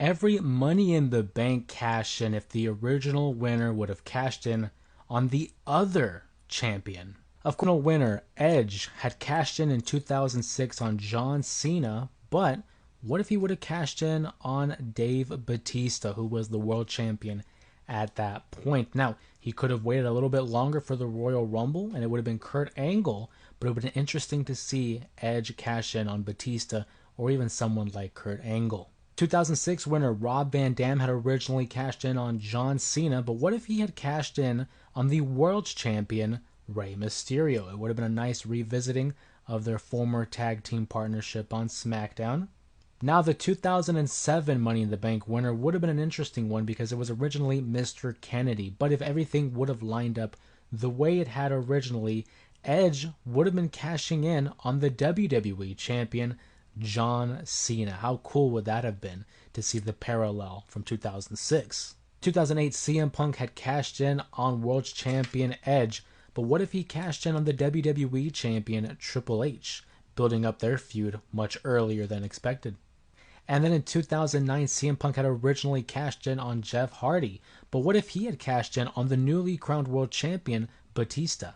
every Money in the Bank cash in if the original winner would have cashed in on the other champion. Of course, the winner, Edge, had cashed in 2006 on John Cena, but what if he would have cashed in on Dave Batista, who was the world champion at that point? Now, he could have waited a little bit longer for the Royal Rumble, and it would have been Kurt Angle, but it would have been interesting to see Edge cash in on Batista or even someone like Kurt Angle. 2006 winner Rob Van Dam had originally cashed in on John Cena, but what if he had cashed in on the world champion Rey Mysterio? It would have been a nice revisiting of their former tag team partnership on SmackDown. Now, the 2007 Money in the Bank winner would have been an interesting one because it was originally Mr. Kennedy, but if everything would have lined up the way it had originally, Edge would have been cashing in on the WWE champion John Cena. How cool would that have been to see the parallel from 2006? 2008, CM Punk had cashed in on world champion Edge, but what if he cashed in on the WWE champion Triple H, building up their feud much earlier than expected? And then in 2009, CM Punk had originally cashed in on Jeff Hardy, but what if he had cashed in on the newly crowned world champion Batista?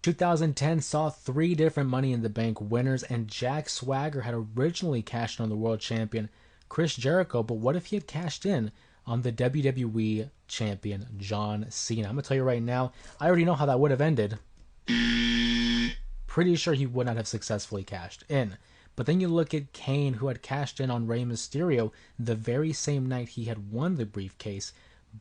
2010 saw 3 different Money in the Bank winners, and Jack Swagger had originally cashed in on the world champion Chris Jericho, but what if he had cashed in on the WWE champion John Cena? I'm going to tell you right now, I already know how that would have ended. Pretty sure he would not have successfully cashed in. But then you look at Kane, who had cashed in on Rey Mysterio the very same night he had won the briefcase,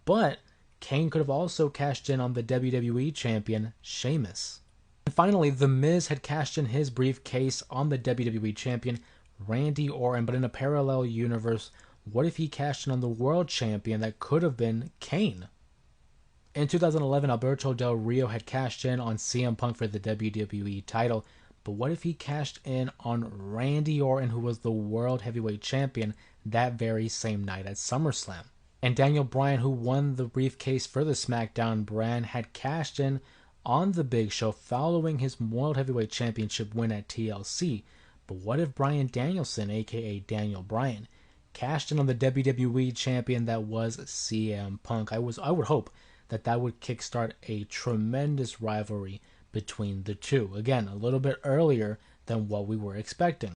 but Kane could have also cashed in on the WWE champion Sheamus. And finally, The Miz had cashed in his briefcase on the WWE champion Randy Orton, but in a parallel universe, what if he cashed in on the world champion that could have been Kane? In 2011, Alberto Del Rio had cashed in on CM Punk for the WWE title, but what if he cashed in on Randy Orton, who was the world heavyweight champion that very same night at SummerSlam? And Daniel Bryan, who won the briefcase for the SmackDown brand, had cashed in on The Big Show following his World Heavyweight Championship win at TLC. But what if Bryan Danielson, aka Daniel Bryan, cashed in on the WWE champion that was CM Punk? I would hope that would kickstart a tremendous rivalry between the two. Again, a little bit earlier than what we were expecting.